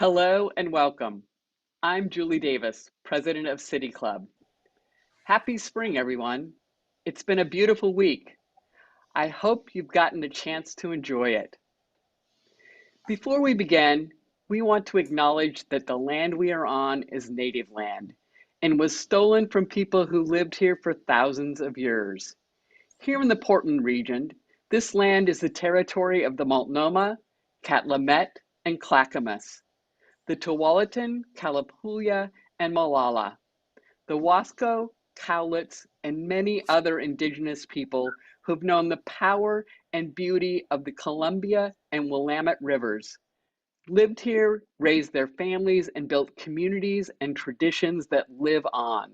Hello and welcome. I'm Julie Davis, president of City Club. Happy spring, everyone. It's been a beautiful week. I hope you've gotten a chance to enjoy it. Before we begin, we want to acknowledge that the land we are on is native land and was stolen from people who lived here for thousands of years. Here in the Portland region, this land is the territory of the Multnomah, Cathlamet, and Clackamas, the Tualatin, Kalapuya, and Molalla, the Wasco, Cowlitz, and many other indigenous people who've known the power and beauty of the Columbia and Willamette rivers, lived here, raised their families, and built communities and traditions that live on.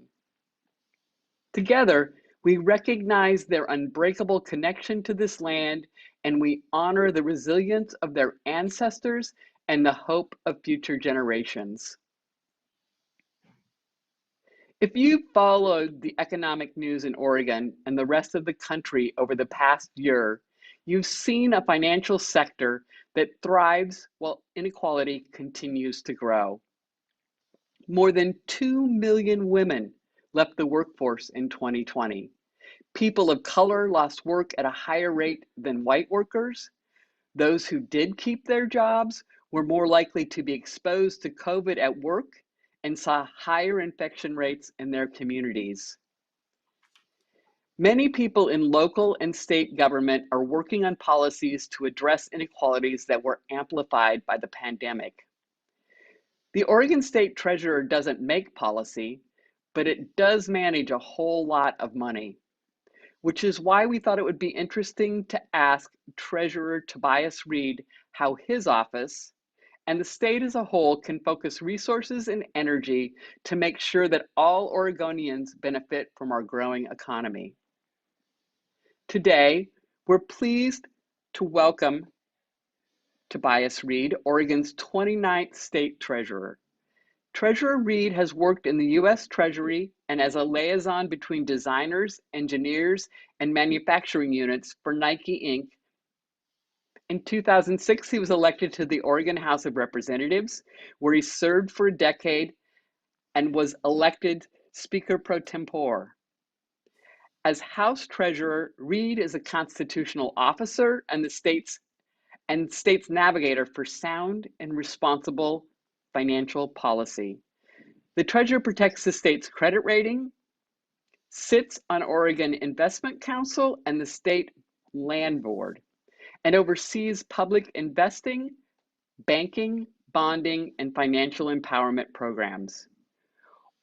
Together, we recognize their unbreakable connection to this land, and we honor the resilience of their ancestors and the hope of future generations. If you followed the economic news in Oregon and the rest of the country over the past year, you've seen a financial sector that thrives while inequality continues to grow. More than 2 million women left the workforce in 2020. People of color lost work at a higher rate than white workers. Those who did keep their jobs were more likely to be exposed to COVID at work and saw higher infection rates in their communities. Many people in local and state government are working on policies to address inequalities that were amplified by the pandemic. The Oregon State Treasurer doesn't make policy, but it does manage a whole lot of money, which is why we thought it would be interesting to ask Treasurer Tobias Reed how his office and the state as a whole can focus resources and energy to make sure that all Oregonians benefit from our growing economy. Today, we're pleased to welcome Tobias Reed, Oregon's 29th state treasurer. Treasurer Reed has worked in the U.S. Treasury and as a liaison between designers, engineers, and manufacturing units for Nike Inc. In 2006, he was elected to the Oregon House of Representatives, where he served for a decade and was elected Speaker pro tempore. As House Treasurer, Reed is a constitutional officer and the state's navigator for sound and responsible financial policy. The Treasurer protects the state's credit rating, sits on Oregon Investment Council and the State Land Board, and oversees public investing, banking, bonding, and financial empowerment programs.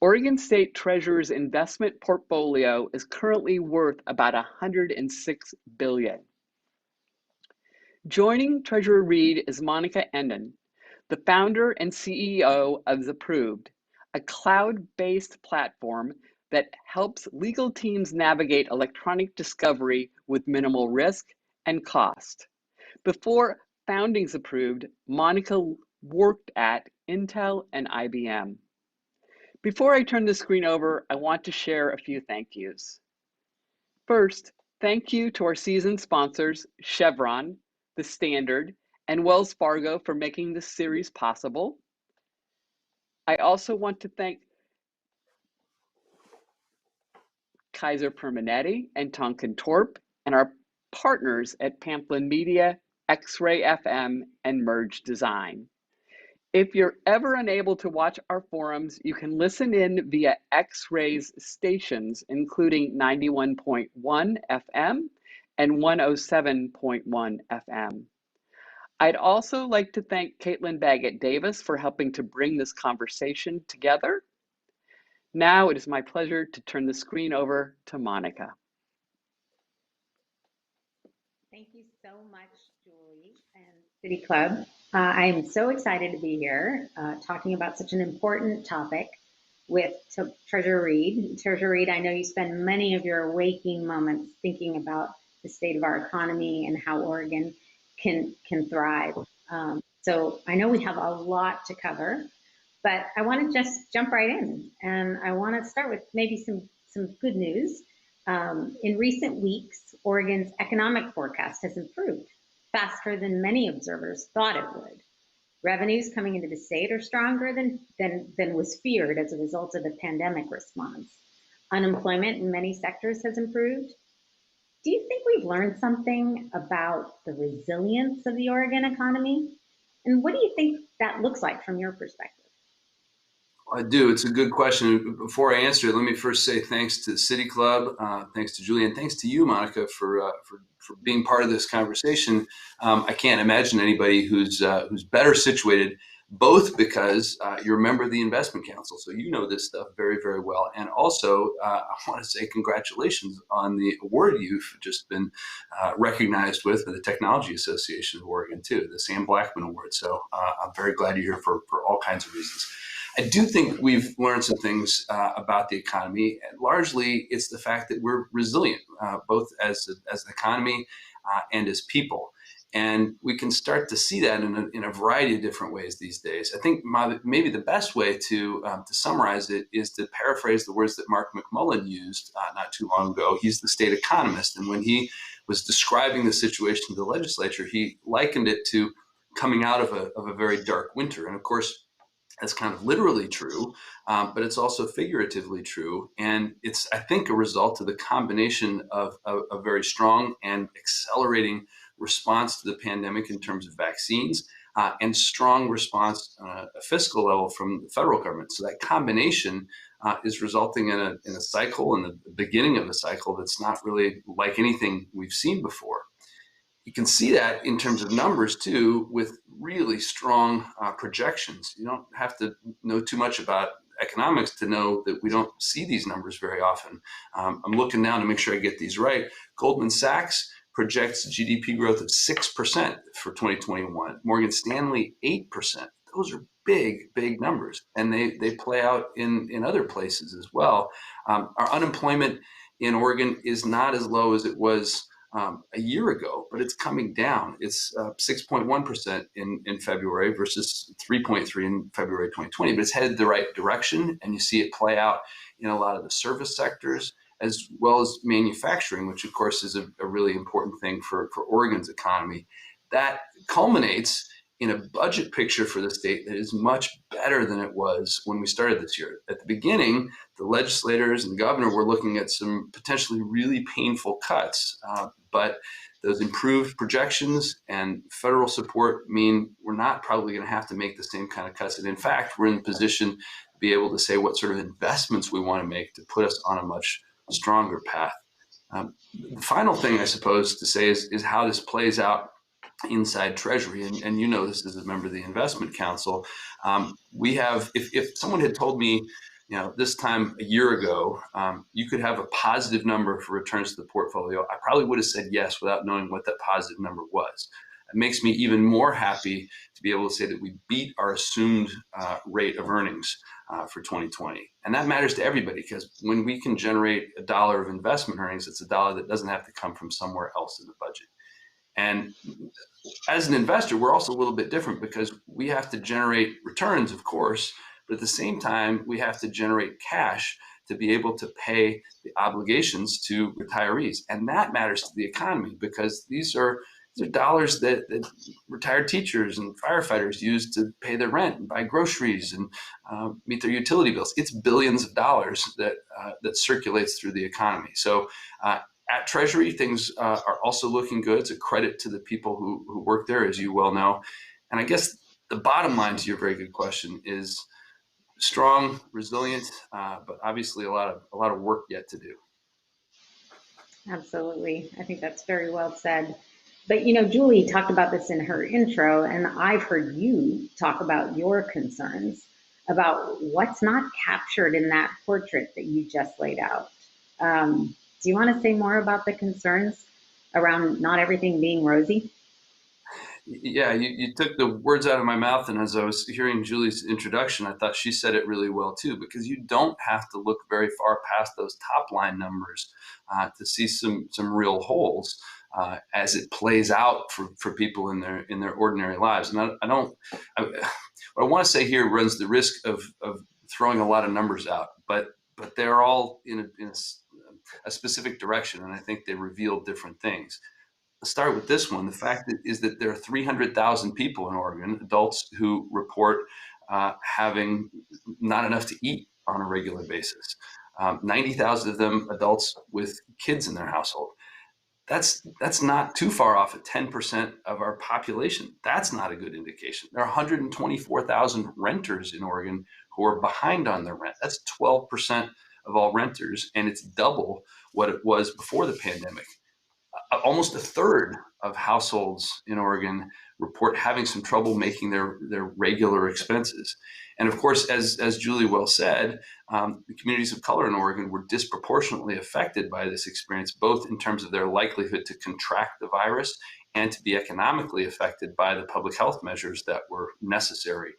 Oregon State Treasurer's investment portfolio is currently worth about $106 billion. Joining Treasurer Reed is Monica Endon, the founder and CEO of Zapproved, a cloud-based platform that helps legal teams navigate electronic discovery with minimal risk and cost. Before founding Zapproved, Monica worked at Intel and IBM. Before I turn the screen over, I want to share a few thank yous. First, thank you to our season sponsors, Chevron, The Standard, and Wells Fargo for making this series possible. I also want to thank Kaiser Permanente and Tonkin Torp and our partners at Pamplin Media, X-Ray FM, and Merge Design. If you're ever unable to watch our forums, you can listen in via X-Ray's stations, including 91.1 FM and 107.1 FM. I'd also like to thank Caitlin Baggett Davis for helping to bring this conversation together. Now it is my pleasure to turn the screen over to Monica. Thank you so much, Julie and City Club. I am so excited to be here talking about such an important topic with Treasurer Reed. Treasurer Reed, I know you spend many of your waking moments thinking about the state of our economy and how Oregon can thrive. So I know we have a lot to cover, but I want to just jump right in. And I want to start with maybe some good news. In recent weeks, Oregon's economic forecast has improved faster than many observers thought it would. Revenues coming into the state are stronger than was feared as a result of the pandemic response. Unemployment in many sectors has improved. Do you think we've learned something about the resilience of the Oregon economy? And what do you think that looks like from your perspective? I do. It's a good question. Before I answer it, let me first say thanks to the City Club, thanks to Julie, and thanks to you, Monica, for being part of this conversation. I can't imagine anybody who's better situated, both because you're a member of the Investment Council, so you know this stuff very, very well, and also I want to say congratulations on the award you've just been recognized with the Technology Association of Oregon, too, the Sam Blackman Award. So I'm very glad you're here for all kinds of reasons. I do think we've learned some things about the economy. And largely, it's the fact that we're resilient, both as an economy and as people. And we can start to see that in a variety of different ways these days. I think maybe the best way to summarize it is to paraphrase the words that Mark McMullen used not too long ago. He's the state economist. And when he was describing the situation of the legislature, he likened it to coming out of a very dark winter. And of course, that's kind of literally true, but it's also figuratively true. And it's, I think, a result of the combination of a very strong and accelerating response to the pandemic in terms of vaccines and strong response on a fiscal level from the federal government. So that combination is resulting in a cycle, in the beginning of a cycle that's not really like anything we've seen before. You can see that in terms of numbers too, with really strong projections. You don't have to know too much about economics to know that we don't see these numbers very often. I'm looking now to make sure I get these right. Goldman Sachs projects GDP growth of 6% for 2021. Morgan Stanley, 8%. Those are big, big numbers, and they play out in other places as well. Our unemployment in Oregon is not as low as it was a year ago, but it's coming down. It's 6.1% in February versus 3.3 in February 2020, but it's headed the right direction, and you see it play out in a lot of the service sectors as well as manufacturing, which of course is a really important thing for Oregon's economy. That culminates in a budget picture for the state that is much better than it was when we started this year. At the beginning, the legislators and the governor were looking at some potentially really painful cuts, but those improved projections and federal support mean we're not probably going to have to make the same kind of cuts. And in fact, we're in the position to be able to say what sort of investments we want to make to put us on a much stronger path. The final thing, I suppose, to say is how this plays out inside Treasury, and you know this as a member of the Investment Council. We have, if someone had told me, this time a year ago, you could have a positive number for returns to the portfolio, I probably would have said yes without knowing what that positive number was. It makes me even more happy to be able to say that we beat our assumed rate of earnings for 2020. And that matters to everybody, because when we can generate $1 of investment earnings, it's $1 that doesn't have to come from somewhere else in the budget. And as an investor, we're also a little bit different because we have to generate returns, of course, but at the same time, we have to generate cash to be able to pay the obligations to retirees. And that matters to the economy, because these are dollars that retired teachers and firefighters use to pay their rent and buy groceries and meet their utility bills. It's billions of dollars that circulates through the economy. So at Treasury, things are also looking good. It's a credit to the people who work there, as you well know. And I guess the bottom line to your very good question is strong, resilient, but obviously a lot of work yet to do. Absolutely. I think that's very well said. But Julie talked about this in her intro, and I've heard you talk about your concerns about what's not captured in that portrait that you just laid out. Do you want to say more about the concerns around not everything being rosy? Yeah, you took the words out of my mouth, and as I was hearing Julie's introduction, I thought she said it really well too, because you don't have to look very far past those top line numbers to see some real holes as it plays out for people in their ordinary lives. And what I want to say here runs the risk of throwing a lot of numbers out, but they're all in a specific direction, and I think they reveal different things. Let's start with this one. The fact is that there are 300,000 people in Oregon, adults, who report having not enough to eat on a regular basis. 90,000 of them adults with kids in their household. That's not too far off at 10% of our population. That's not a good indication. There are 124,000 renters in Oregon who are behind on their rent. That's 12% of all renters, and it's double what it was before the pandemic. Almost a third of households in Oregon report having some trouble making their regular expenses. And of course, as Julie well said, the communities of color in Oregon were disproportionately affected by this experience, both in terms of their likelihood to contract the virus and to be economically affected by the public health measures that were necessary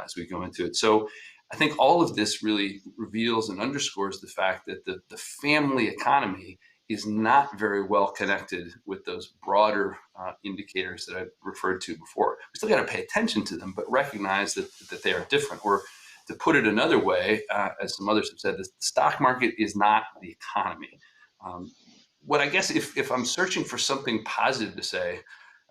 as we go into it. So I think all of this really reveals and underscores the fact that the family economy is not very well connected with those broader indicators that I referred to before. We still got to pay attention to them, but recognize that they are different. Or to put it another way, as some others have said, the stock market is not the economy. What I guess if I'm searching for something positive to say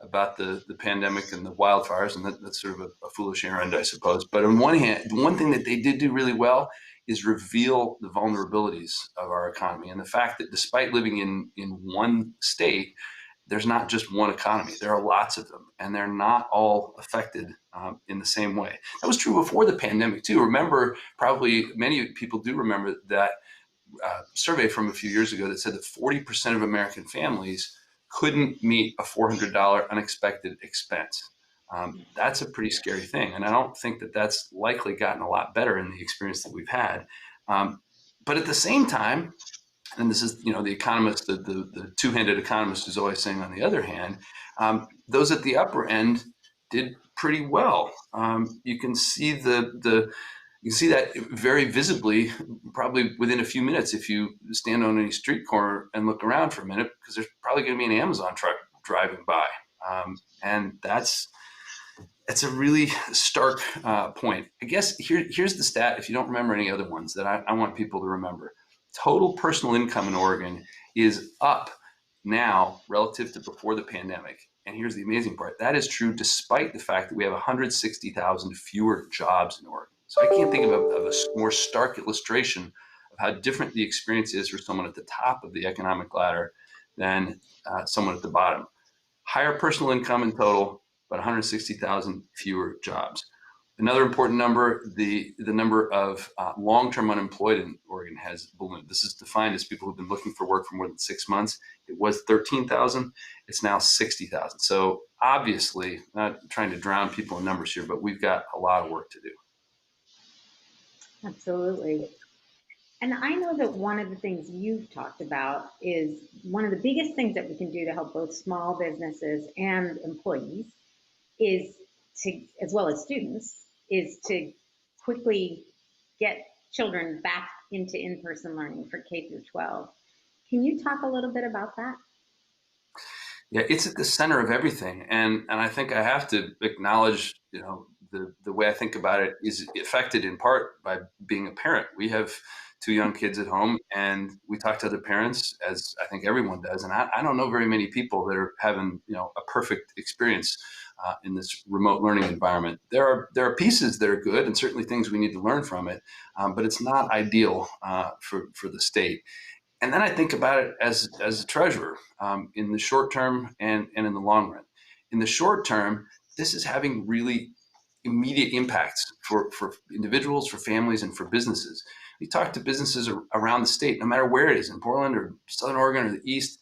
about the pandemic and the wildfires, and that's sort of a foolish errand, I suppose. But on one hand, the one thing that they did do really well is reveal the vulnerabilities of our economy, and the fact that despite living in one state, there's not just one economy. There are lots of them, and they're not all affected in the same way. That was true before the pandemic too. Remember, probably many people do remember that survey from a few years ago that said that 40% of American families couldn't meet a $400 unexpected expense. That's a pretty scary thing. And I don't think that that's likely gotten a lot better in the experience that we've had. But at the same time, and this is, the economist, the two-handed economist is always saying on the other hand, those at the upper end did pretty well. You can see that very visibly, probably within a few minutes, if you stand on any street corner and look around for a minute, because there's probably going to be an Amazon truck driving by, and that's a really stark point. I guess here's the stat, if you don't remember any other ones, that I want people to remember. Total personal income in Oregon is up now relative to before the pandemic. And here's the amazing part. That is true despite the fact that we have 160,000 fewer jobs in Oregon. So I can't think of a more stark illustration of how different the experience is for someone at the top of the economic ladder than someone at the bottom. Higher personal income in total, but 160,000 fewer jobs. Another important number, the number of long-term unemployed in Oregon has ballooned. This is defined as people who've been looking for work for more than 6 months. It was 13,000. It's now 60,000. So obviously, not trying to drown people in numbers here, but we've got a lot of work to do. Absolutely. And I know that one of the things you've talked about is one of the biggest things that we can do to help both small businesses and employees is to, as well as students, is to quickly get children back into in-person learning for K through 12. Can you talk a little bit about that? Yeah, it's at the center of everything, and I think I have to acknowledge, the way I think about it is affected in part by being a parent. We have 2 young kids at home, and we talk to other parents, as I think everyone does. And I don't know very many people that are having a perfect experience in this remote learning environment. There are pieces that are good, and certainly things we need to learn from it, but it's not ideal for the state. And then I think about it as a treasurer in the short term and in the long run. In the short term, this is having really immediate impacts for individuals, for families, and for businesses. We talk to businesses around the state, no matter where it is, in Portland or Southern Oregon or the East,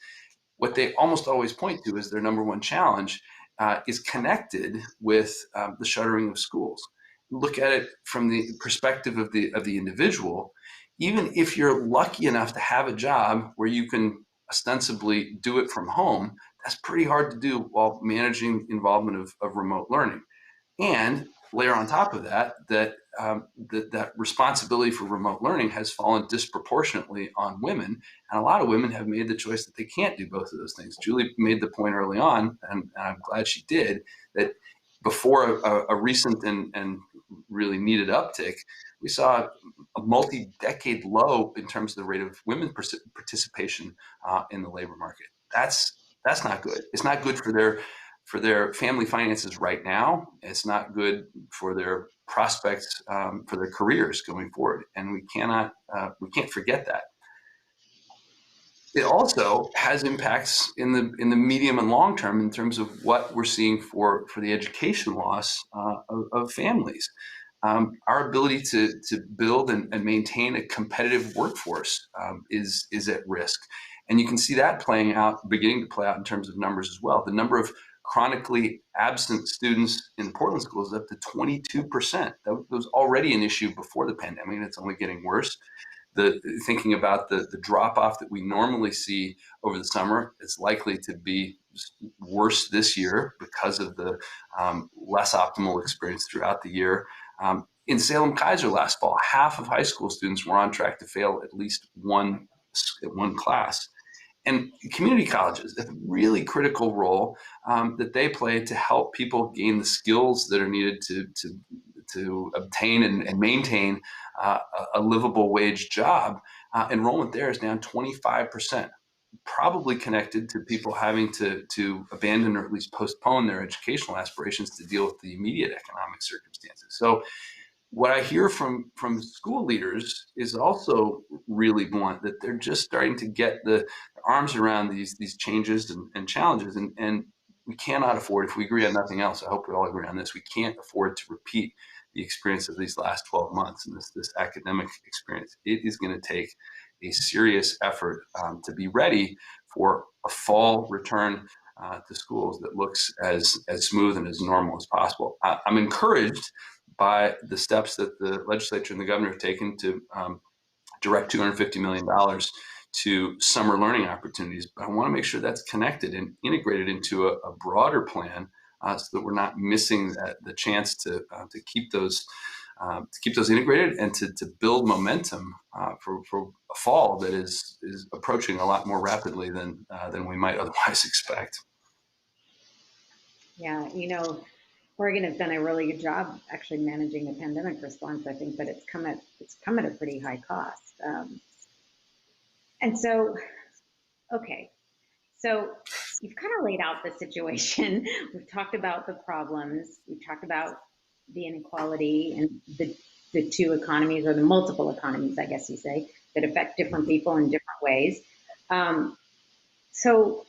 what they almost always point to as their number one challenge is connected with the shuttering of schools. Look at it from the perspective of the individual. Even if you're lucky enough to have a job where you can ostensibly do it from home, that's pretty hard to do while managing involvement of remote learning. And layer on top of that, that responsibility for remote learning has fallen disproportionately on women. And a lot of women have made the choice that they can't do both of those things. Julie made the point early on, and I'm glad she did, that before a recent and really needed uptick, we saw a multi-decade low in terms of the rate of women participation in the labor market. That's not good. It's not good for their family finances right now. It's not good for their prospects for their careers going forward, and we can't forget that. It also has impacts in the medium and long term in terms of what we're seeing for the education loss of families. Our ability to build and maintain a competitive workforce is at risk. And you can see that beginning to play out in terms of numbers as well. The number of chronically absent students in Portland schools is up to 22%. That was already an issue before the pandemic, and it's only getting worse. Thinking about the drop off that we normally see over the summer, it's likely to be worse this year because of the less optimal experience throughout the year. In Salem-Keizer last fall, half of high school students were on track to fail at least one class. And community colleges have a really critical role that they play to help people gain the skills that are needed to obtain and maintain a livable wage job. Enrollment there is down 25%, probably connected to people having to abandon or at least postpone their educational aspirations to deal with the immediate economic circumstances. So What I hear from school leaders is also really blunt, that they're just starting to get the arms around these changes and challenges, and we cannot afford, if we agree on nothing else, I hope we all agree on this, we can't afford to repeat the experience of these last 12 months and this academic experience. It is going to take a serious effort to be ready for a fall return to schools that looks as smooth and as normal as possible. I'm encouraged by the steps that the legislature and the governor have taken to direct $250 million to summer learning opportunities. But I want to make sure that's connected and integrated into a broader plan so that we're not missing the chance to keep those integrated and to build momentum for a fall that is approaching a lot more rapidly than we might otherwise expect. Yeah, Oregon has done a really good job actually managing the pandemic response, I think, but it's come at a pretty high cost. And so, okay, so you've kind of laid out the situation. We've talked about the problems. We've talked about the inequality and the two economies, or the multiple economies, I guess you say, that affect different people in different ways. So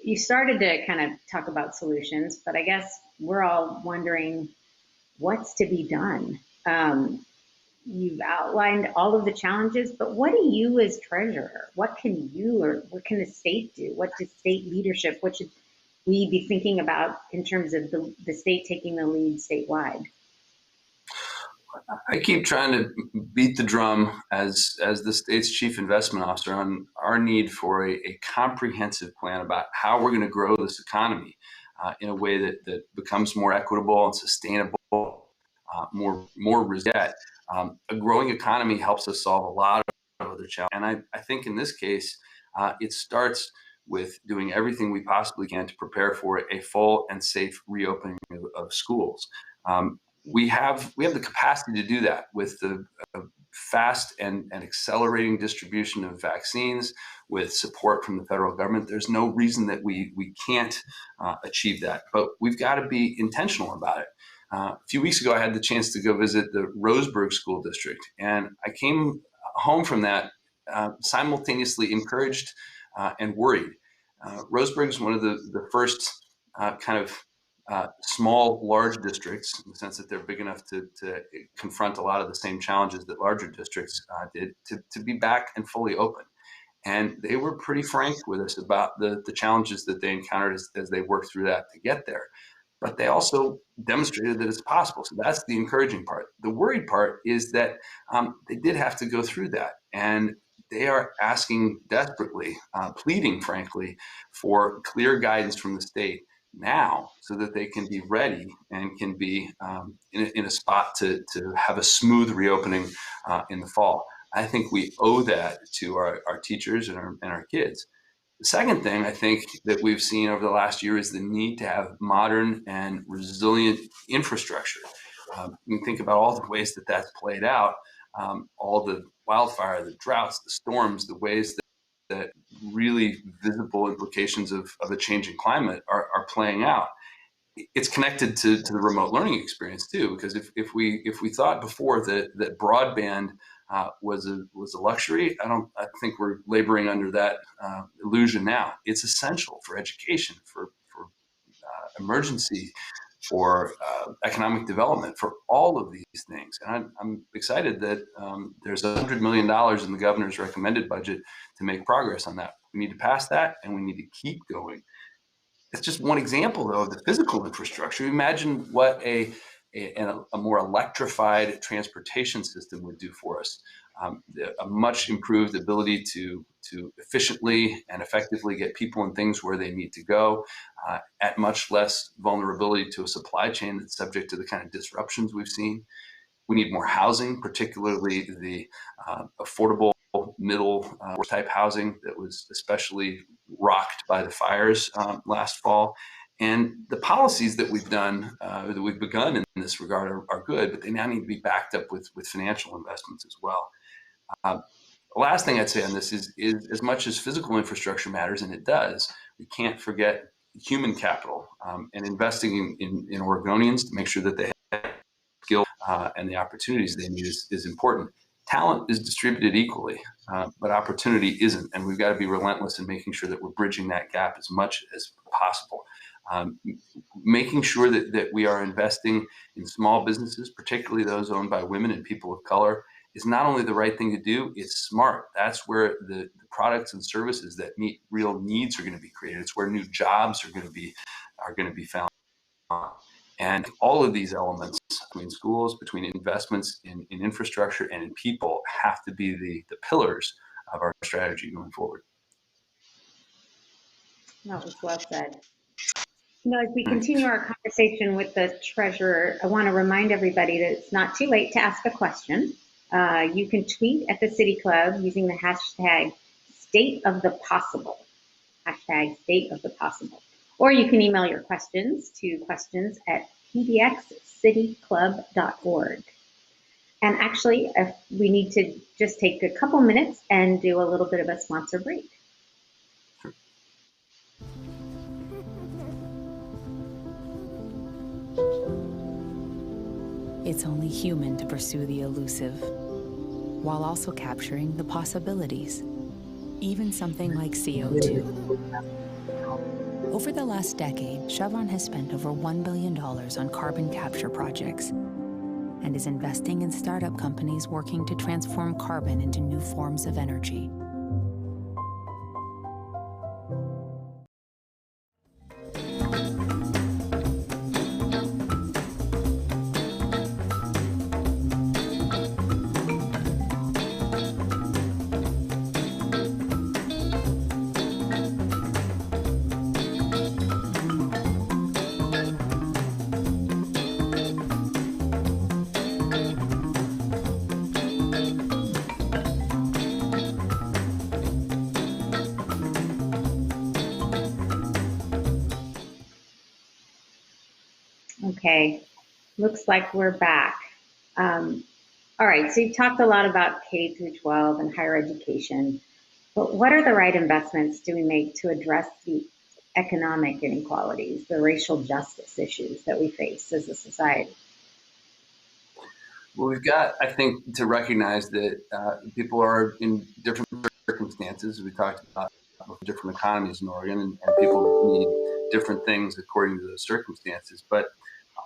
you started to kind of talk about solutions, but I guess we're all wondering what's to be done. You've outlined all of the challenges, but what do you as treasurer, what can you, or what can the state do? What does state leadership, what should we be thinking about in terms of the state taking the lead statewide? I keep trying to beat the drum as the state's chief investment officer on our need for a comprehensive plan about how we're going to grow this economy in a way that becomes more equitable and sustainable, more resilient. A growing economy helps us solve a lot of other challenges, and I think in this case, it starts with doing everything we possibly can to prepare for a full and safe reopening of schools. We have the capacity to do that with the fast and accelerating distribution of vaccines, with support from the federal government. There's no reason that we can't achieve that, but we've got to be intentional about it. A few weeks ago, I had the chance to go visit the Roseburg School District, and I came home from that simultaneously encouraged and worried. Roseburg is one of the first kind of small, large districts, in the sense that they're big enough to confront a lot of the same challenges that larger districts did, to be back and fully open. And they were pretty frank with us about the challenges that they encountered as they worked through that to get there. But they also demonstrated that it's possible. So that's the encouraging part. The worried part is that they did have to go through that. And they are asking desperately, pleading, frankly, for clear guidance from the state now, so that they can be ready and can be in a spot to have a smooth reopening in the fall. I think we owe that to our teachers and our kids. The second thing I think that we've seen over the last year is the need to have modern and resilient infrastructure. You can think about all the ways that that's played out, all the wildfire, the droughts, the storms, the ways that really visible implications of a changing climate are playing out. It's connected to the remote learning experience too, because if we thought before that broadband was a luxury, I think we're laboring under that illusion now. It's essential for education, for emergency, for economic development, for all of these things. And I'm excited that there's $100 million in the governor's recommended budget to make progress on that. We need to pass that, and we need to keep going. It's just one example, though, of the physical infrastructure. Imagine what a more electrified transportation system would do for us. A much improved ability to efficiently and effectively get people and things where they need to go, at much less vulnerability to a supply chain that's subject to the kind of disruptions we've seen. We need more housing, particularly the affordable middle type housing that was especially rocked by the fires last fall. And the policies that we've done, that we've begun in this regard, are good, but they now need to be backed up with financial investments as well. The last thing I'd say on this is as much as physical infrastructure matters, and it does, we can't forget human capital and investing in Oregonians to make sure that they have skill and the opportunities they need is important. Talent is distributed equally, but opportunity isn't, and we've got to be relentless in making sure that we're bridging that gap as much as possible. Making sure that we are investing in small businesses, particularly those owned by women and people of color, is not only the right thing to do, it's smart. That's where the products and services that meet real needs are going to be created. It's where new jobs are going to be found. And all of these elements between schools, between investments in infrastructure and in people have to be the pillars of our strategy going forward. That was well said. As we continue our conversation with the treasurer, I want to remind everybody that it's not too late to ask a question. You can tweet at the City Club using the hashtag State of the Possible, hashtag State of the Possible. Or you can email your questions to questions@pbxcityclub.org. And actually, if we need to just take a couple minutes and do a little bit of a sponsor break. Sure. It's only human to pursue the elusive, while also capturing the possibilities, even something like CO2. Over the last decade, Chevron has spent over $1 billion on carbon capture projects and is investing in startup companies working to transform carbon into new forms of energy. Okay, looks like we're back. All right, so you've talked a lot about K through 12 and higher education, but what are the right investments do we make to address the economic inequalities, the racial justice issues that we face as a society? Well, we've got, I think, to recognize that people are in different circumstances. We talked about different economies in Oregon, and people need different things according to those circumstances. But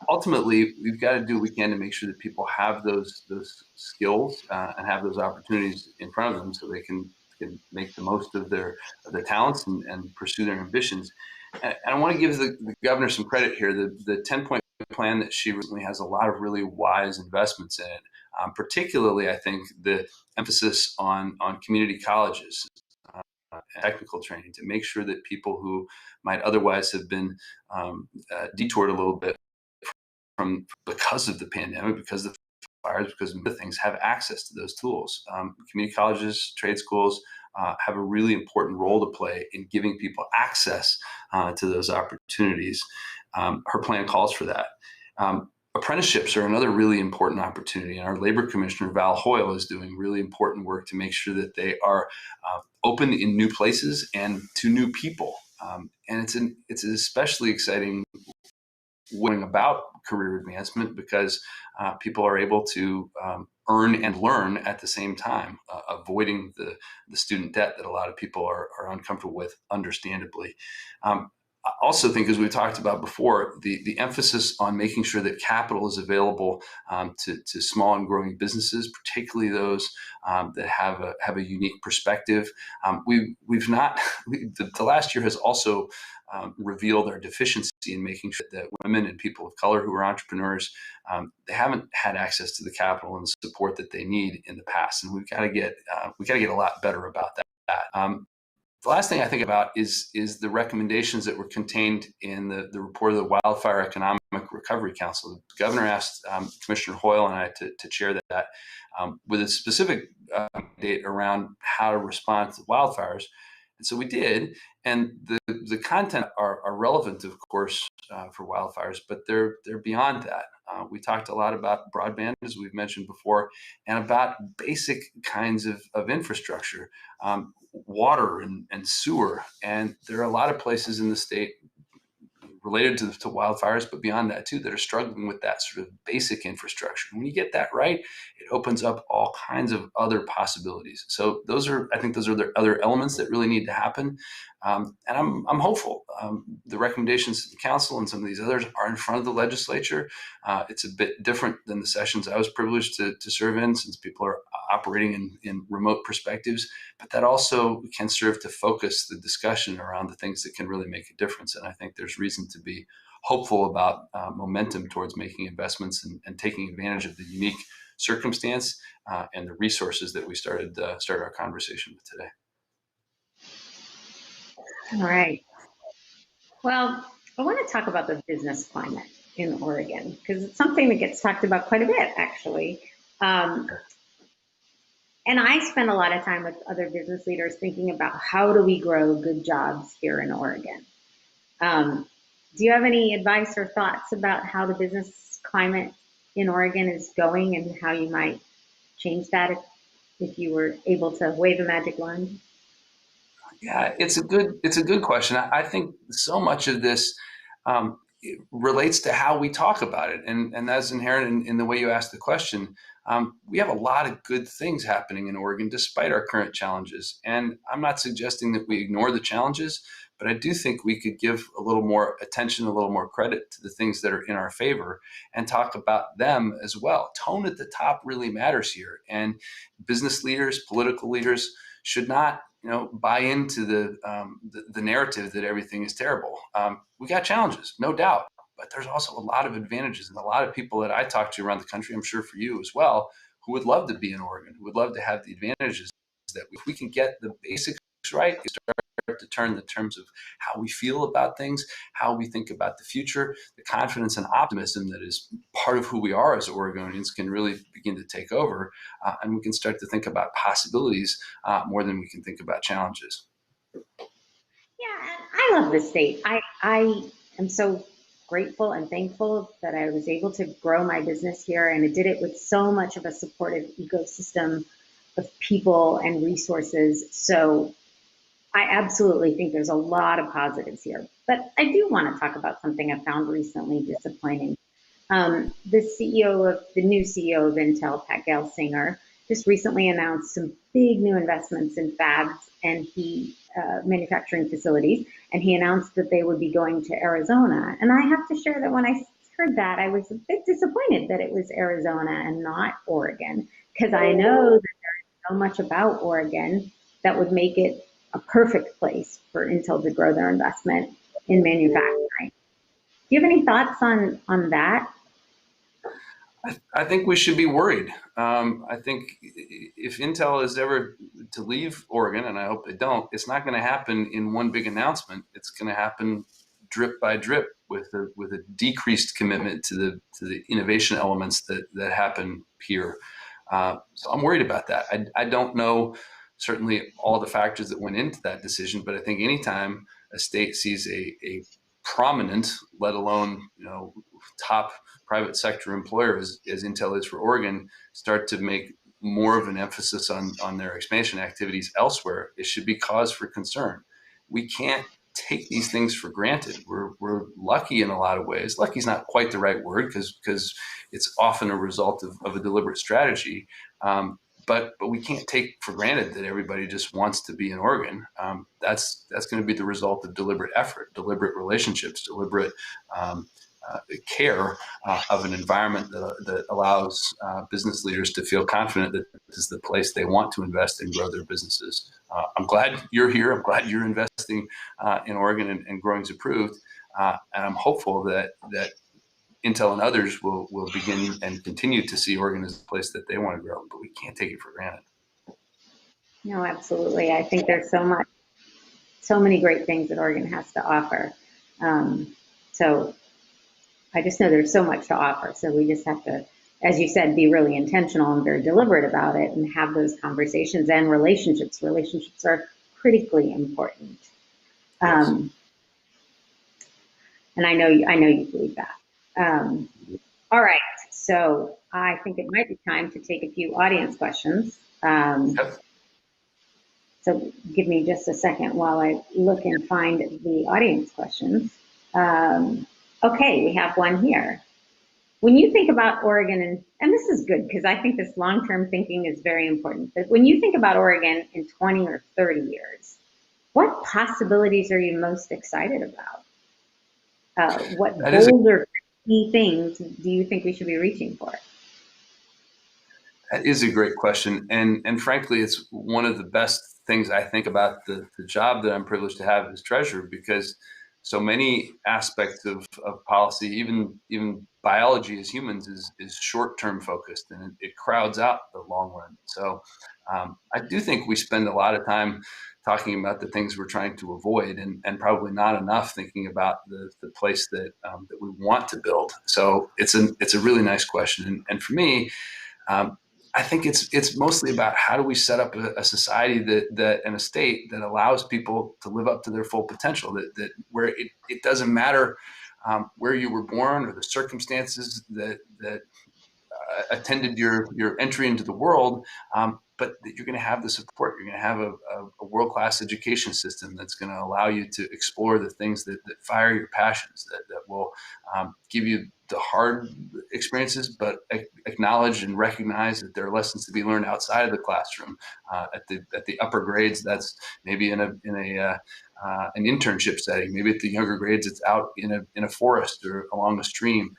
ultimately, we've got to do what we can to make sure that people have those skills and have those opportunities in front of them, so they can make the most of their talents and pursue their ambitions. And I want to give the governor some credit here. The 10-point plan that she recently has a lot of really wise investments in it. Particularly, I think the emphasis on community colleges, technical training, to make sure that people who might otherwise have been detoured a little bit from because of the pandemic, because of the fires, because of things, have access to those tools. Community colleges, trade schools have a really important role to play in giving people access to those opportunities. Her plan calls for that. Apprenticeships are another really important opportunity, and our labor commissioner, Val Hoyle, is doing really important work to make sure that they are open in new places and to new people. And it's an especially exciting going about career advancement because people are able to earn and learn at the same time, avoiding the student debt that a lot of people are uncomfortable with, understandably. I also think, as we talked about before, the emphasis on making sure that capital is available to small and growing businesses, particularly those that have a unique perspective. The last year has also revealed our deficiency in making sure that women and people of color who are entrepreneurs, they haven't had access to the capital and support that they need in the past, and we've got to get a lot better about that. The last thing I think about is the recommendations that were contained in the report of the Wildfire Economic Recovery Council. The governor asked Commissioner Hoyle and I to chair that with a specific date around how to respond to wildfires. And so we did, and the content are relevant, of course, for wildfires, but they're beyond that. We talked a lot about broadband, as we've mentioned before, and about basic kinds of infrastructure, water and sewer. And there are a lot of places in the state, related to wildfires, but beyond that too, that are struggling with that sort of basic infrastructure. When you get that right, it opens up all kinds of other possibilities. So I think those are the other elements that really need to happen. And I'm hopeful. The recommendations of the council and some of these others are in front of the legislature. It's a bit different than the sessions I was privileged to serve in, since people are operating in remote perspectives, but that also can serve to focus the discussion around the things that can really make a difference. And I think there's reason to be hopeful about momentum towards making investments and taking advantage of the unique circumstance and the resources that we started our conversation with today. All right. Well, I want to talk about the business climate in Oregon, because it's something that gets talked about quite a bit, actually. And I spend a lot of time with other business leaders thinking about how do we grow good jobs here in Oregon. Do you have any advice or thoughts about how the business climate in Oregon is going and how you might change that if you were able to wave a magic wand? Yeah, it's a good question. I think so much of this it relates to how we talk about it, and that's inherent in the way you ask the question. We have a lot of good things happening in Oregon despite our current challenges, and I'm not suggesting that we ignore the challenges, but I do think we could give a little more attention, a little more credit to the things that are in our favor, and talk about them as well. Tone at the top really matters here, and business leaders, political leaders should not buy into the narrative that everything is terrible. We got challenges, no doubt, but there's also a lot of advantages, and a lot of people that I talk to around the country, I'm sure for you as well, who would love to be in Oregon, who would love to have the advantages that if we can get the basics right, start to turn the terms of how we feel about things, how we think about the future, the confidence and optimism that is part of who we are as Oregonians can really begin to take over, and we can start to think about possibilities more than we can think about challenges. Yeah, and I love this state. I am so grateful and thankful that I was able to grow my business here, and I did it with so much of a supportive ecosystem of people and resources. So I absolutely think there's a lot of positives here. But I do want to talk about something I found recently disappointing. The new CEO of Intel, Pat Gelsinger, just recently announced some big new investments in fabs and manufacturing facilities, and he announced that they would be going to Arizona. And I have to share that when I heard that, I was a bit disappointed that it was Arizona and not Oregon, because I know that there's so much about Oregon that would make it a perfect place for Intel to grow their investment in manufacturing. Do you have any thoughts on that? I think we should be worried. I think if Intel is ever to leave Oregon, and I hope they don't, it's not going to happen in one big announcement. It's going to happen drip by drip with a decreased commitment to the innovation elements that happen here. So I'm worried about that. I don't know certainly all the factors that went into that decision, but I think anytime a state sees a prominent, let alone top private sector employer as Intel is for Oregon, start to make more of an emphasis on their expansion activities elsewhere, it should be cause for concern. We can't take these things for granted. We're lucky in a lot of ways. Lucky is not quite the right word because it's often a result of a deliberate strategy. But we can't take for granted that everybody just wants to be in Oregon. That's going to be the result of deliberate effort, deliberate relationships, deliberate care of an environment that allows business leaders to feel confident that this is the place they want to invest and grow their businesses. I'm glad you're here. I'm glad you're investing in Oregon and growing's approved. And I'm hopeful that Intel and others will begin and continue to see Oregon as a place that they want to grow, but we can't take it for granted. No, absolutely. I think there's so many great things that Oregon has to offer. So I just know there's so much to offer. So we just have to, as you said, be really intentional and very deliberate about it and have those conversations and relationships. Relationships are critically important. Yes. And I know you believe that. All right, so I think it might be time to take a few audience questions. Yep. So give me just a second while I look and find the audience questions. Okay, we have one here. When you think about Oregon, and this is good because I think this long-term thinking is very important, but when you think about Oregon in 20 or 30 years, what possibilities are you most excited about? What That is a bolder key things do you think we should be reaching for? That is a great question, and frankly, it's one of the best things I think about the job that I'm privileged to have as treasurer, because so many aspects of policy, even biology as humans, is short term focused, and it crowds out the long run. So I do think we spend a lot of time talking about the things we're trying to avoid, and probably not enough thinking about the place that we want to build. So it's a really nice question, and for me. Um, I think it's mostly about how do we set up a society that and a state that allows people to live up to their full potential, that where it doesn't matter where you were born or the circumstances that attended your entry into the world, but that you're going to have the support. You're going to have a world-class education system that's going to allow you to explore the things that fire your passions, that will give you the hard experiences, but acknowledge and recognize that there are lessons to be learned outside of the classroom. At the upper grades, that's maybe in an internship setting. Maybe at the younger grades, it's out in a forest or along a stream.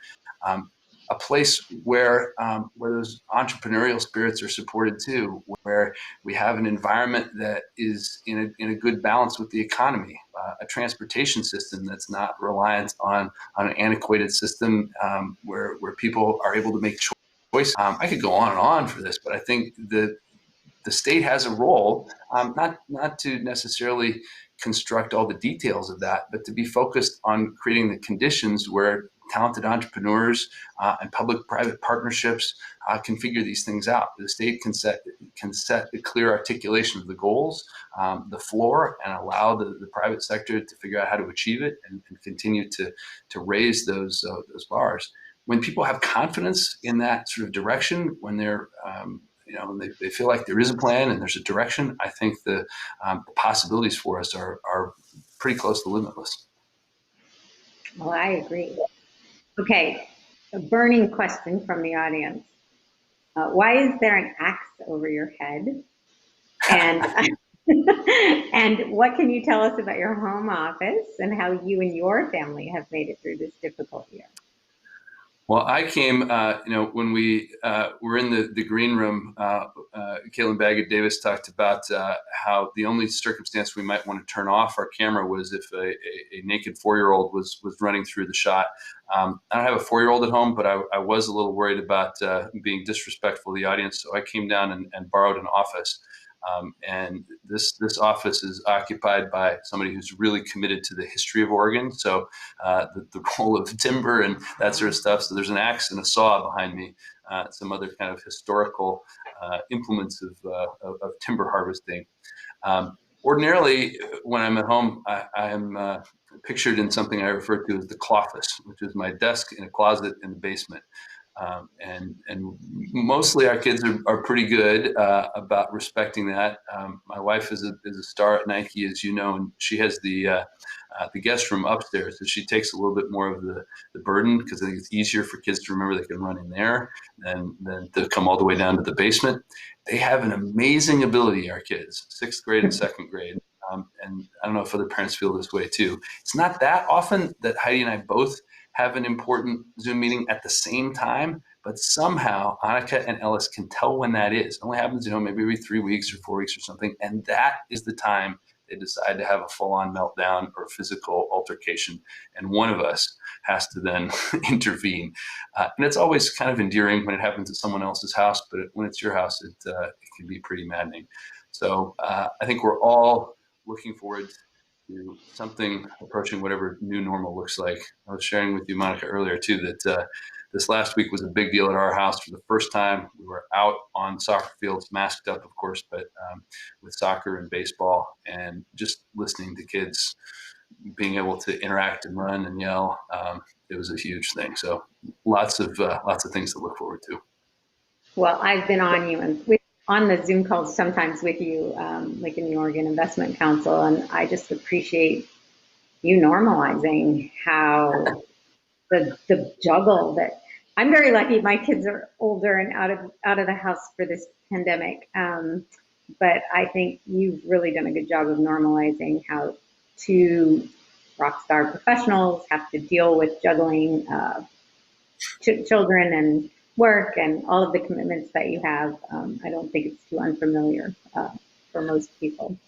A place where those entrepreneurial spirits are supported too, where we have an environment that is in a good balance with the economy, a transportation system that's not reliant on an antiquated system, where people are able to make choices. I could go on and on for this, but I think the state has a role, not to necessarily construct all the details of that, but to be focused on creating the conditions where talented entrepreneurs and public-private partnerships can figure these things out. The state can set a clear articulation of the goals, the floor, and allow the private sector to figure out how to achieve it and continue to raise those bars. When people have confidence in that sort of direction, when they're they feel like there is a plan and there's a direction, I think the possibilities for us are pretty close to limitless. Well, I agree. Okay, a burning question from the audience. Why is there an axe over your head? And and what can you tell us about your home office and how you and your family have made it through this difficult year? Well, I came, when we were in the green room, Caitlin Baggett Davis talked about how the only circumstance we might want to turn off our camera was if a naked 4-year-old was running through the shot. I don't have a 4-year-old at home, but I was a little worried about being disrespectful to the audience, so I came down and borrowed an office. And this office is occupied by somebody who's really committed to the history of Oregon. So the role of timber and that sort of stuff. So there's an axe and a saw behind me, some other kind of historical implements of timber harvesting. Ordinarily, when I'm at home, I'm pictured in something I refer to as the cloffice, which is my desk in a closet in the basement. And mostly our kids are pretty good about respecting that. My wife is a star at Nike, as you know, and she has the guest room upstairs, so she takes a little bit more of the burden, because I think it's easier for kids to remember they can run in there than to come all the way down to the basement. They have an amazing ability, our kids, 6th grade and 2nd grade. And I don't know if other parents feel this way too. It's not that often that Heidi and I both have an important Zoom meeting at the same time, but somehow Annika and Ellis can tell when that is. It only happens, maybe every 3 weeks or 4 weeks or something. And that is the time they decide to have a full-on meltdown or physical altercation. And one of us has to then intervene. And it's always kind of endearing when it happens at someone else's house, but when it's your house, it can be pretty maddening. So I think we're all looking forward to something approaching whatever new normal looks like. I was sharing with you, Monica, earlier too, that this last week was a big deal at our house. For the first time, we were out on soccer fields, masked up, of course, but with soccer and baseball, and just listening to kids being able to interact and run and yell. It was a huge thing. So lots of things to look forward to. Well, I've been on you and on the Zoom calls sometimes with you, like in the Oregon Investment Council, and I just appreciate you normalizing how the juggle that I'm very lucky. My kids are older and out of the house for this pandemic. But I think you've really done a good job of normalizing how two rock star professionals have to deal with juggling children and work and all of the commitments that you have. I don't think it's too unfamiliar for most people.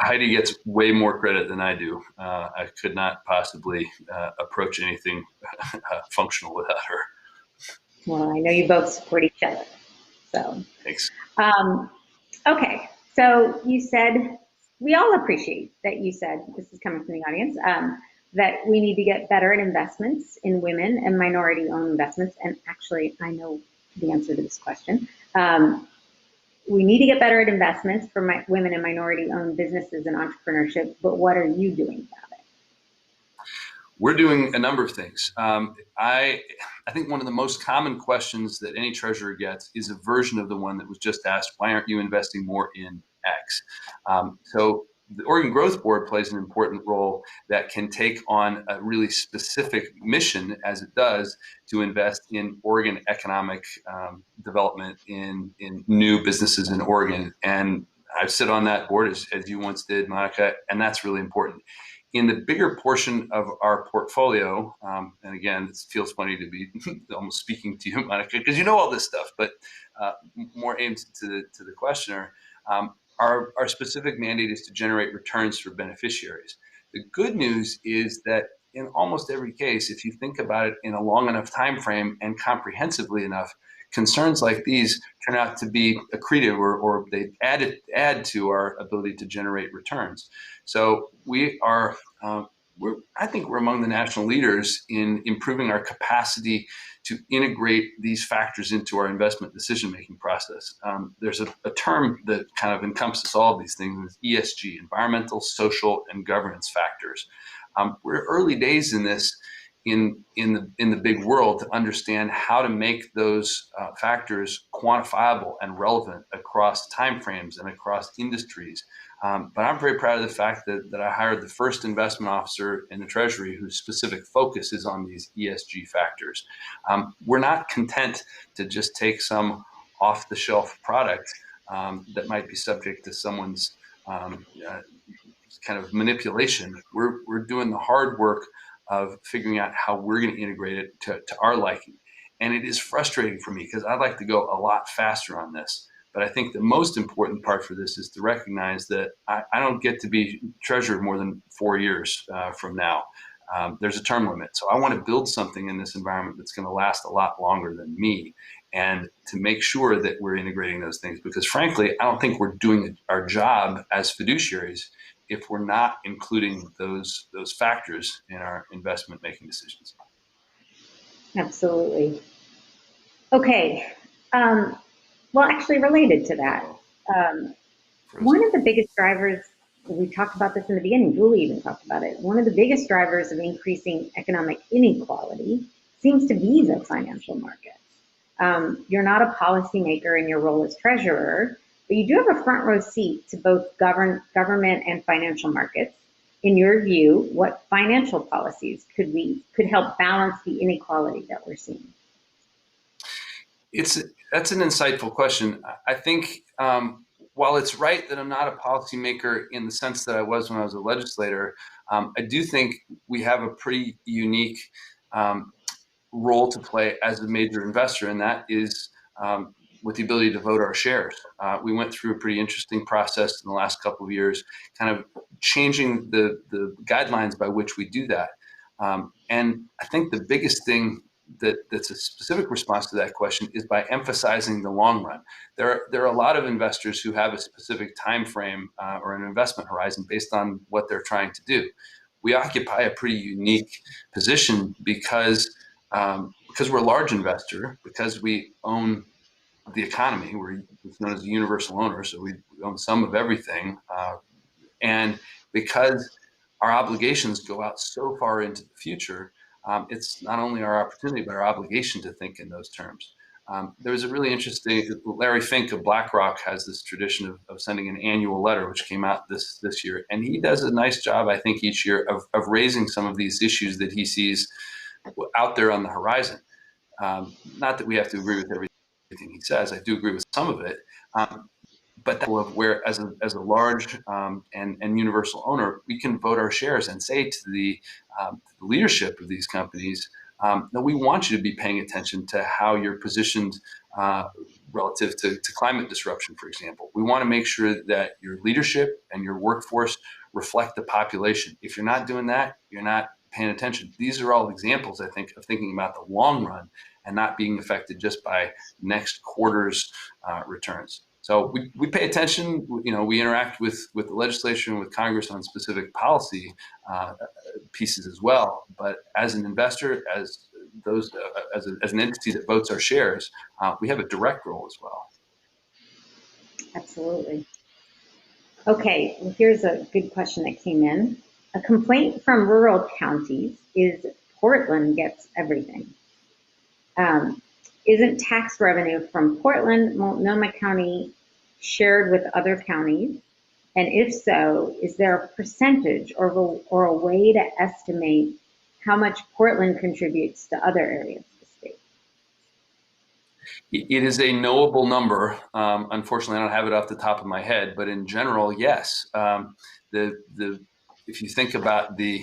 Heidi gets way more credit than I do. I could not possibly approach anything functional without her. Well, I know you both support each other. So, Thanks. Okay. So you said, we all appreciate that you said, this is coming from the audience, that we need to get better at investments in women and minority owned investments. And actually, I know the answer to this question. We need to get better at investments for women and minority owned businesses and entrepreneurship, but what are you doing about it? We're doing a number of things. I think one of the most common questions that any treasurer gets is a version of the one that was just asked: why aren't you investing more in X? So the Oregon Growth Board plays an important role that can take on a really specific mission, as it does, to invest in Oregon economic development in new businesses in Oregon. And I sit on that board, as you once did, Monica, and that's really important. In the bigger portion of our portfolio, and again, it feels funny to be almost speaking to you, Monica, because you know all this stuff, but more aimed to the questioner, our specific mandate is to generate returns for beneficiaries. The good news is that in almost every case, if you think about it in a long enough time frame and comprehensively enough, concerns like these turn out to be accretive, or they add to our ability to generate returns. So we are, I think we're among the national leaders in improving our capacity to integrate these factors into our investment decision-making process. There's a term that kind of encompasses all of these things: ESG, environmental, social, and governance factors. We're early days in this, in the big world, to understand how to make those factors quantifiable and relevant across timeframes and across industries. But I'm very proud of the fact that I hired the first investment officer in the Treasury whose specific focus is on these ESG factors. We're not content to just take some off-the-shelf product that might be subject to someone's kind of manipulation. We're doing the hard work of figuring out how we're going to integrate it to our liking. And it is frustrating for me because I'd like to go a lot faster on this. But I think the most important part for this is to recognize that I don't get to be treasurer more than 4 years from now. There's a term limit. So I want to build something in this environment that's going to last a lot longer than me, and to make sure that we're integrating those things. Because frankly, I don't think we're doing our job as fiduciaries if we're not including those factors in our investment making decisions. Absolutely. Okay. Well, actually, related to that, one of the biggest drivers, we talked about this in the beginning, Julie even talked about it, one of the biggest drivers of increasing economic inequality seems to be the financial markets. You're not a policymaker in your role as treasurer, but you do have a front row seat to both government and financial markets. In your view, what financial policies could help balance the inequality that we're seeing? That's an insightful question. I think while it's right that I'm not a policymaker in the sense that I was when I was a legislator, I do think we have a pretty unique role to play as a major investor, and that is with the ability to vote our shares. We went through a pretty interesting process in the last couple of years, kind of changing the guidelines by which we do that. And I think the biggest thing that's a specific response to that question is by emphasizing the long run. There are a lot of investors who have a specific time frame or an investment horizon based on what they're trying to do. We occupy a pretty unique position because we're a large investor, because we own the economy. We're known as a universal owner, so we own some of everything, and because our obligations go out so far into the future, it's not only our opportunity but our obligation to think in those terms. There was a really interesting, Larry Fink of BlackRock has this tradition of sending an annual letter, which came out this year. And he does a nice job, I think, each year of raising some of these issues that he sees out there on the horizon. Not that we have to agree with everything he says. I do agree with some of it. But that of where, as a large and universal owner, we can vote our shares and say to the leadership of these companies, that we want you to be paying attention to how you're positioned relative to climate disruption, for example. We want to make sure that your leadership and your workforce reflect the population. If you're not doing that, you're not paying attention. These are all examples, I think, of thinking about the long run and not being affected just by next quarter's returns. So we pay attention. We interact with the legislature and with Congress on specific policy pieces as well. But as an investor, as an entity that votes our shares, we have a direct role as well. Absolutely. Okay, well, here's a good question that came in. A complaint from rural counties is Portland gets everything. Isn't tax revenue from Portland, Multnomah County shared with other counties? And if so, is there a percentage or a way to estimate how much Portland contributes to other areas of the state? It is a knowable number. Unfortunately, I don't have it off the top of my head, but in general, yes. If you think about the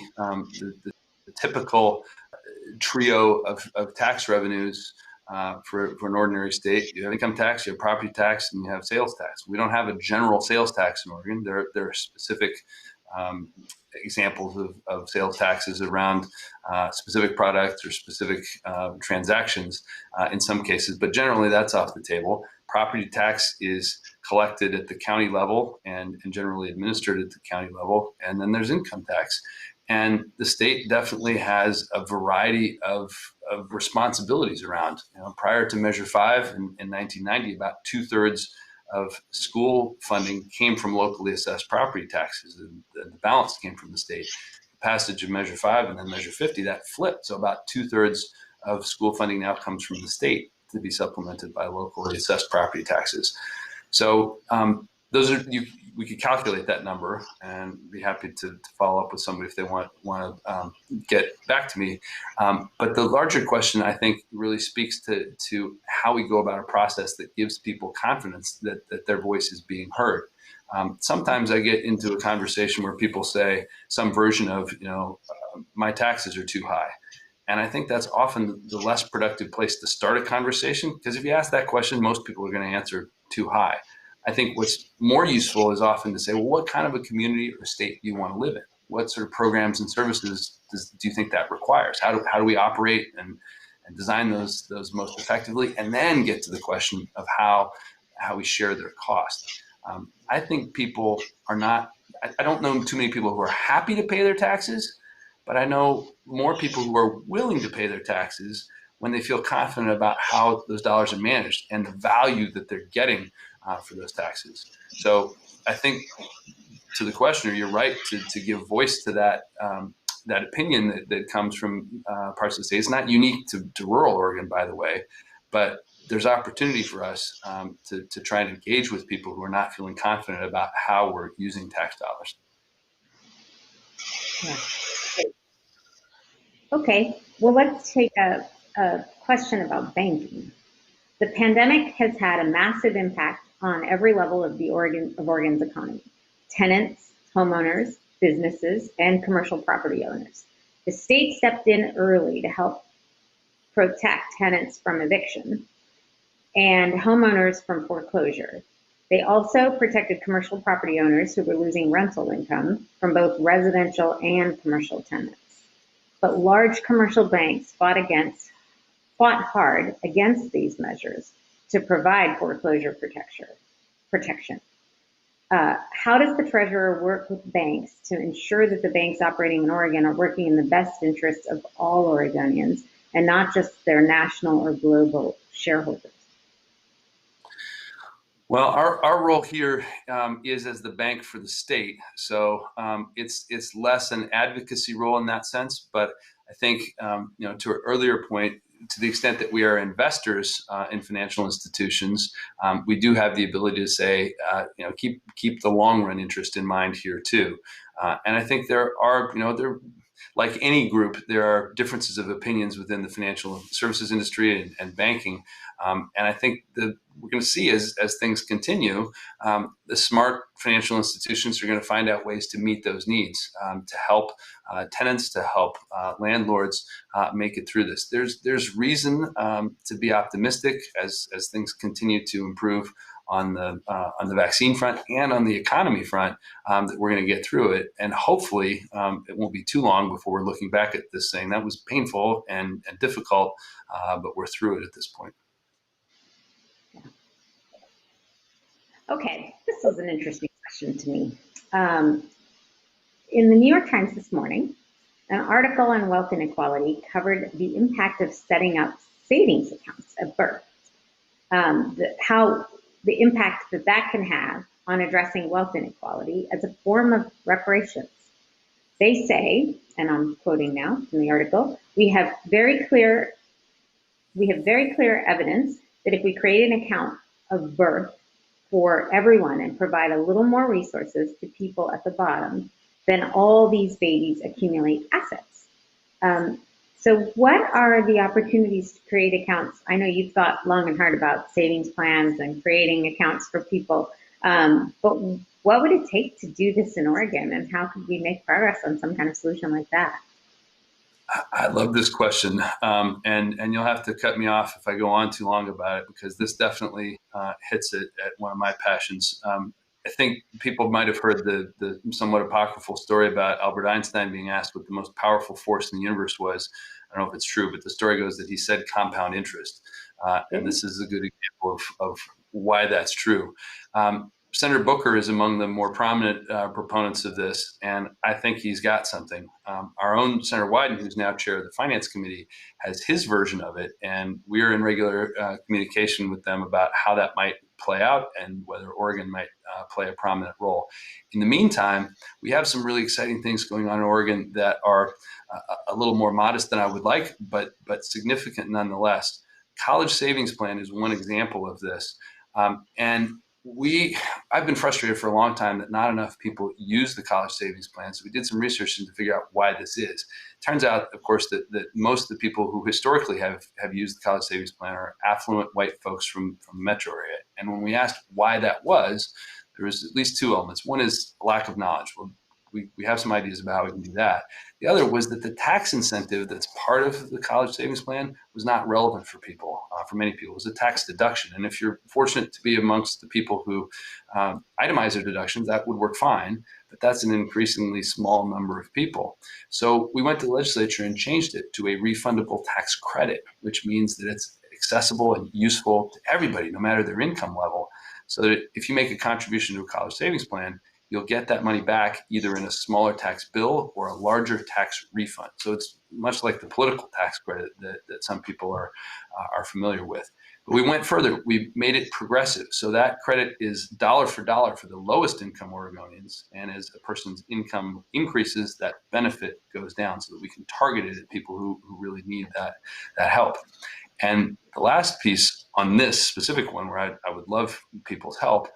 typical trio of tax revenues for an ordinary state, you have income tax, you have property tax, and you have sales tax. We don't have a general sales tax in Oregon. There are specific examples of sales taxes around specific products or specific transactions in some cases, but generally that's off the table. Property tax is collected at the county level and generally administered at the county level, and then there's income tax. And the state definitely has a variety of responsibilities around. Prior to Measure 5 in 1990, about 2/3 of school funding came from locally assessed property taxes, and the balance came from the state. The passage of Measure 5 and then Measure 50, that flipped. So about 2/3 of school funding now comes from the state to be supplemented by locally assessed property taxes. So those are we could calculate that number, and be happy to follow up with somebody if they want to get back to me. But the larger question, I think, really speaks to how we go about a process that gives people confidence that their voice is being heard. Sometimes I get into a conversation where people say some version of, my taxes are too high. And I think that's often the less productive place to start a conversation, because if you ask that question, most people are going to answer too high. I think what's more useful is often to say, well, what kind of a community or state do you want to live in? What sort of programs and services do you think that requires? How do we operate and design those most effectively? And then get to the question of how we share their cost. I think people are not, I don't know too many people who are happy to pay their taxes, but I know more people who are willing to pay their taxes when they feel confident about how those dollars are managed and the value that they're getting for those taxes. So I think, to the questioner, you're right to give voice to that opinion that comes from parts of the state. It's not unique to rural Oregon, by the way, but there's opportunity for us to try and engage with people who are not feeling confident about how we're using tax dollars. Yeah. Okay, well, let's take a question about banking. The pandemic has had a massive impact on every level of Oregon's economy: tenants, homeowners, businesses, and commercial property owners. The state stepped in early to help protect tenants from eviction and homeowners from foreclosure. They also protected commercial property owners who were losing rental income from both residential and commercial tenants. But large commercial banks fought hard against these measures to provide foreclosure protection. How does the treasurer work with banks to ensure that the banks operating in Oregon are working in the best interests of all Oregonians and not just their national or global shareholders? Well, our role here is as the bank for the state. So it's less an advocacy role in that sense. But I think, to an earlier point, to the extent that we are investors in financial institutions, we do have the ability to say, keep the long run interest in mind here too. And I think there are, like any group, there are differences of opinions within the financial services industry and banking. And I think that we're going to see as things continue, the smart financial institutions are going to find out ways to meet those needs, to help tenants, to help landlords make it through this. There's reason to be optimistic as things continue to improve on the vaccine front and on the economy front, that we're going to get through it. And hopefully it won't be too long before we're looking back at this saying that was painful and difficult, but we're through it at this point. Okay, this is an interesting question to me. In the New York Times this morning, an article on wealth inequality covered the impact of setting up savings accounts at birth, how the impact that can have on addressing wealth inequality as a form of reparations. They say, and I'm quoting now from the article, we have very clear evidence that if we create an account of birth for everyone and provide a little more resources to people at the bottom, then all these babies accumulate assets. So what are the opportunities to create accounts? I know you've thought long and hard about savings plans and creating accounts for people, but what would it take to do this in Oregon, and how could we make progress on some kind of solution like that? I love this question, and you'll have to cut me off if I go on too long about it, because this definitely hits it at one of my passions. I think people might have heard the somewhat apocryphal story about Albert Einstein being asked what the most powerful force in the universe was. I don't know if it's true, but the story goes that he said compound interest, and this is a good example of why that's true. Senator Booker is among the more prominent proponents of this, and I think he's got something. Our own Senator Wyden, who's now chair of the Finance Committee, has his version of it, and we're in regular communication with them about how that might play out and whether Oregon might play a prominent role. In the meantime, we have some really exciting things going on in Oregon that are a little more modest than I would like, but significant nonetheless. College Savings Plan is one example of this, and I've been frustrated for a long time that not enough people use the college savings plan. So we did some research to figure out why this is. Turns out, of course, that most of the people who historically have used the college savings plan are affluent white folks from the metro area. And when we asked why that was, there was at least two elements. One is lack of knowledge. Well, we have some ideas about how we can do that. The other was that the tax incentive that's part of the college savings plan was not relevant for people, for many people. It was a tax deduction. And if you're fortunate to be amongst the people who itemize their deductions, that would work fine, but that's an increasingly small number of people. So we went to the legislature and changed it to a refundable tax credit, which means that it's accessible and useful to everybody, no matter their income level. So that if you make a contribution to a college savings plan, you'll get that money back either in a smaller tax bill or a larger tax refund. So it's much like the political tax credit that some people are familiar with. But we went further. We made it progressive. So that credit is dollar for dollar for the lowest income Oregonians. And as a person's income increases, that benefit goes down so that we can target it at people who really need that help. And the last piece on this specific one, where I would love people's help,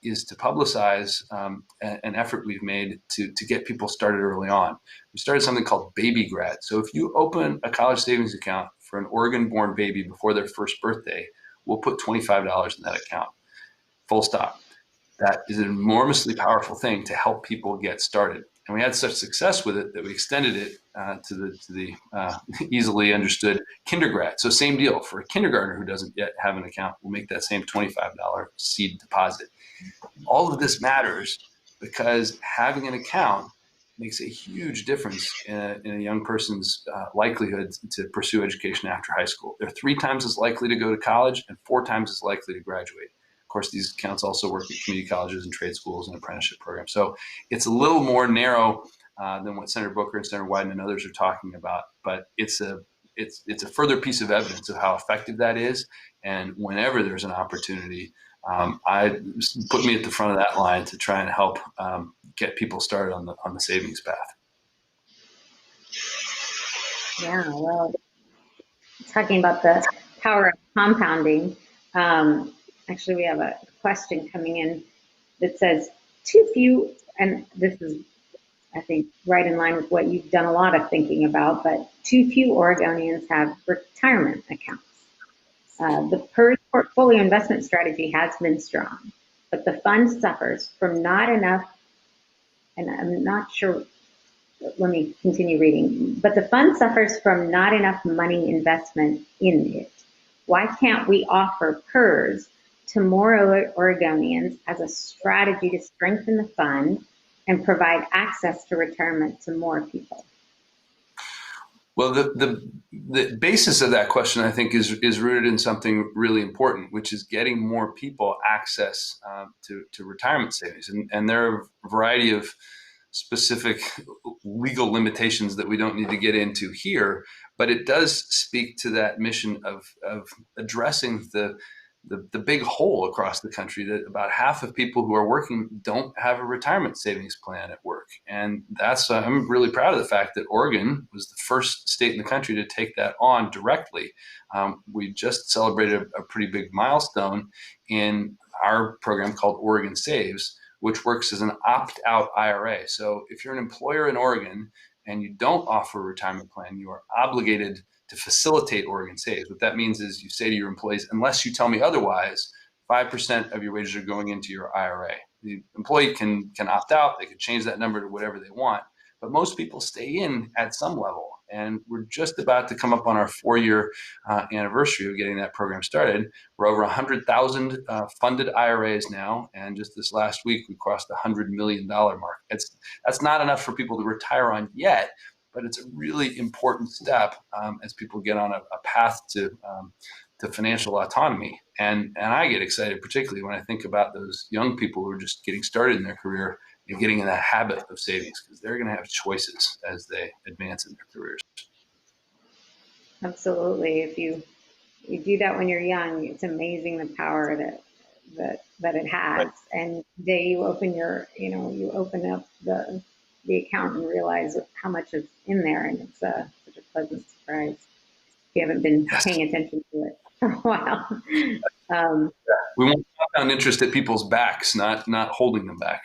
is to publicize an effort we've made to get people started early on. We started something called Baby Grad. So if you open a college savings account for an Oregon-born baby before their first birthday, we'll put $25 in that account, full stop. That is an enormously powerful thing to help people get started. And we had such success with it that we extended it to the easily understood kindergrad. So same deal for a kindergartner who doesn't yet have an account. We'll make that same $25 seed deposit. All of this matters because having an account makes a huge difference in a young person's likelihood to pursue education after high school. They're 3 times as likely to go to college and 4 times as likely to graduate. Of course, these accounts also work at community colleges and trade schools and apprenticeship programs. So it's a little more narrow than what Senator Booker and Senator Wyden and others are talking about, but it's a further piece of evidence of how effective that is. And whenever there's an opportunity, I put me at the front of that line to try and help get people started on the savings path. Yeah, well, it's talking about the power of compounding. Actually, we have a question coming in that says, too few, and this is, I think, right in line with what you've done a lot of thinking about, but too few Oregonians have retirement accounts. The PERS portfolio investment strategy has been strong, but the fund suffers from not enough, and I'm not sure, let me continue reading, but the fund suffers from not enough money investment in it. Why can't we offer PERS to more Oregonians as a strategy to strengthen the fund and provide access to retirement to more people? Well, the basis of that question, I think, is rooted in something really important, which is getting more people access to retirement savings. And there are a variety of specific legal limitations that we don't need to get into here, but it does speak to that mission of addressing the big hole across the country that about half of people who are working don't have a retirement savings plan at work. And that's, I'm really proud of the fact that Oregon was the first state in the country to take that on directly. We just celebrated a pretty big milestone in our program called Oregon Saves, which works as an opt-out IRA. So if you're an employer in Oregon and you don't offer a retirement plan, you are obligated to facilitate Oregon Saves. What that means is you say to your employees, unless you tell me otherwise, 5% of your wages are going into your IRA. The employee can opt out, they can change that number to whatever they want, but most people stay in at some level. And we're just about to come up on our 4-year anniversary of getting that program started. We're over 100,000 funded IRAs now, and just this last week we crossed the $100 million mark. That's not enough for people to retire on yet, but it's a really important step as people get on a path to financial autonomy. And I get excited, particularly when I think about those young people who are just getting started in their career and getting in that habit of savings, because they're going to have choices as they advance in their careers. Absolutely. If you do that when you're young, it's amazing the power that it has. Right. And the day you open you open up the account and realize how much is in there, and it's such a pleasant surprise if you haven't been paying attention to it for a while. We want compound interest at people's backs, not holding them back.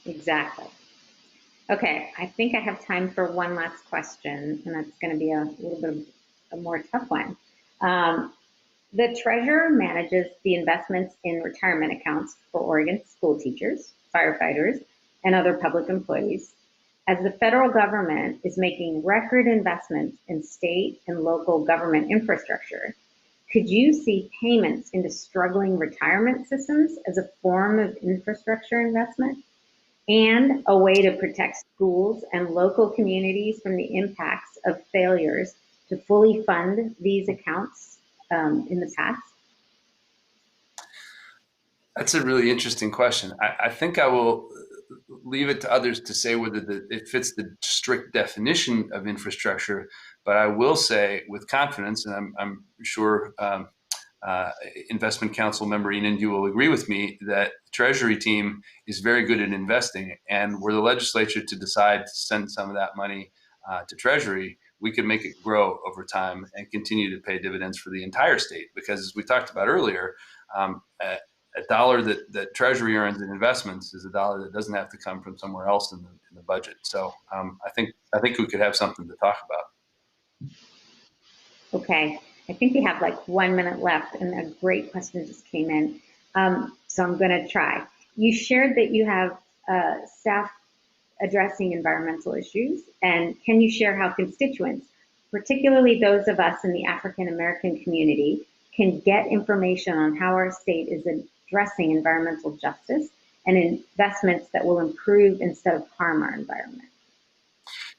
Exactly. Okay, I think I have time for one last question, and that's going to be a little bit of a more tough one. The treasurer manages the investments in retirement accounts for Oregon school teachers, firefighters, and other public employees. As the federal government is making record investments in state and local government infrastructure, could you see payments into struggling retirement systems as a form of infrastructure investment and a way to protect schools and local communities from the impacts of failures to fully fund these accounts in the past? That's a really interesting question. I think I will leave it to others to say whether it fits the strict definition of infrastructure, but I will say with confidence, and I'm sure Investment Council member Enan, you will agree with me that the Treasury team is very good at investing, and were the legislature to decide to send some of that money to Treasury, we could make it grow over time and continue to pay dividends for the entire state. Because as we talked about earlier, a dollar that Treasury earns in investments is a dollar that doesn't have to come from somewhere else in the budget. So I think we could have something to talk about. Okay, I think we have like 1 minute left, and a great question just came in. So I'm going to try. You shared that you have staff addressing environmental issues, and can you share how constituents, particularly those of us in the African American community, can get information on how our state is addressing environmental justice and investments that will improve instead of harm our environment?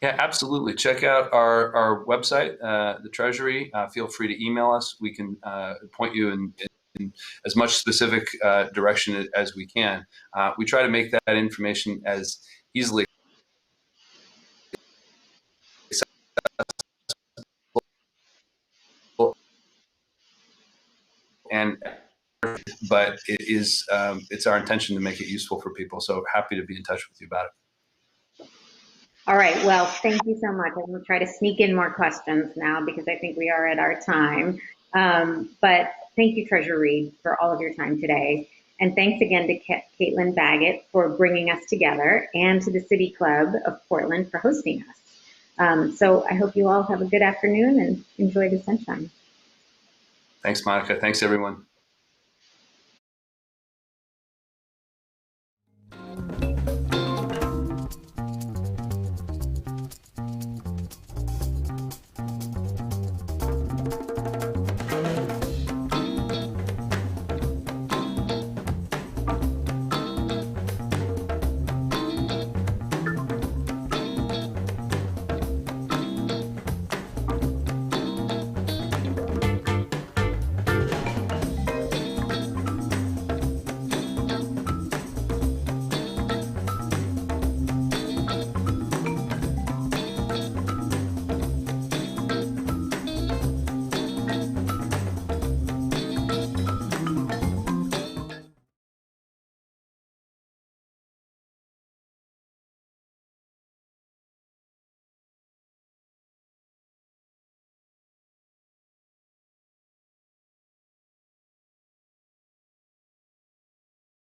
Yeah, absolutely. Check out our website, the Treasury. Feel free to email us. We can point you in as much specific direction as we can. We try to make that information as easily accessible, but it's our intention to make it useful for people. So happy to be in touch with you about it. All right, well, thank you so much. I'm going to try to sneak in more questions now because I think we are at our time. But thank you, Treasurer Reed, for all of your time today. And thanks again to Caitlin Baggett for bringing us together and to the City Club of Portland for hosting us. So I hope you all have a good afternoon and enjoy the sunshine. Thanks, Monica. Thanks, everyone.